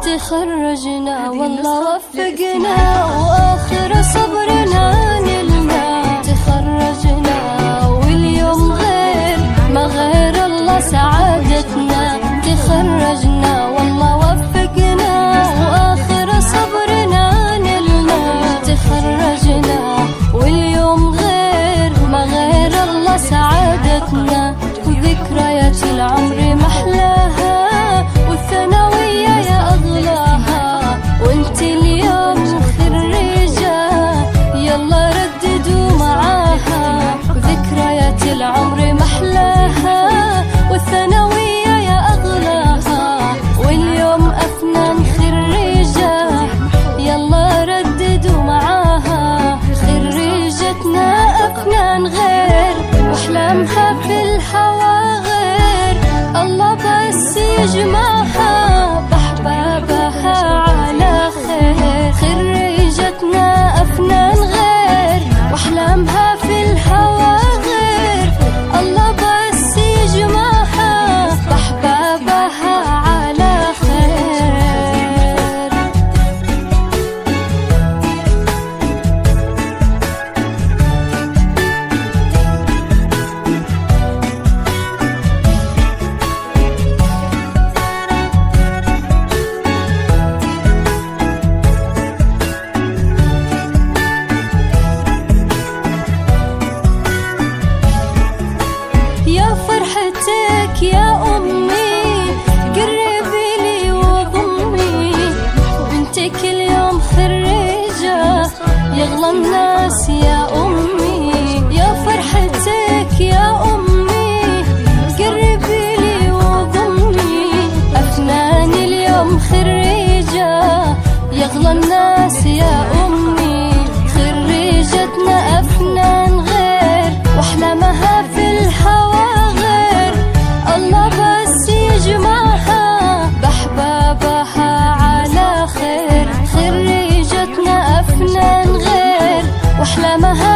تخرجنا والله وفقنا وآخر صبرنا نلنا. تخرجنا واليوم غير ما غير الله سعادتنا. تخرجنا والله وفقنا وآخر صبرنا نلنا. تخرجنا واليوم غير ما غير الله سعادتنا. وذكريات العمر محلاها والثانوية يا أغلاها. وانت اليوم خريجة يلا رددوا معاها. وذكريات العمر محلاها والثانوية يا أغلاها. واليوم أفنان خريجة يلا رددوا معاها. خريجتنا أفنان غير وأحلامها في الهوى غير. الله بس يجمعها بأحبابها على خير. خريجتنا أفنان غير وأحلامها في الهوى غير. الله بس يجمعها بأحبابها على خير. يا فرحتك يا أمي قربي لي وضمي. بنتك اليوم خريجة يغلى الناس يا أمي. يا فرحتك يا أمي قربي لي وضمي. أفنان اليوم خريجة يغلى الناس يا أمي. خريجتنا أفنان غير وأحلامها في الهوى غير. الله بس يجمعها بأحبابها على خير. خريجتنا أفنان غير وأحلامها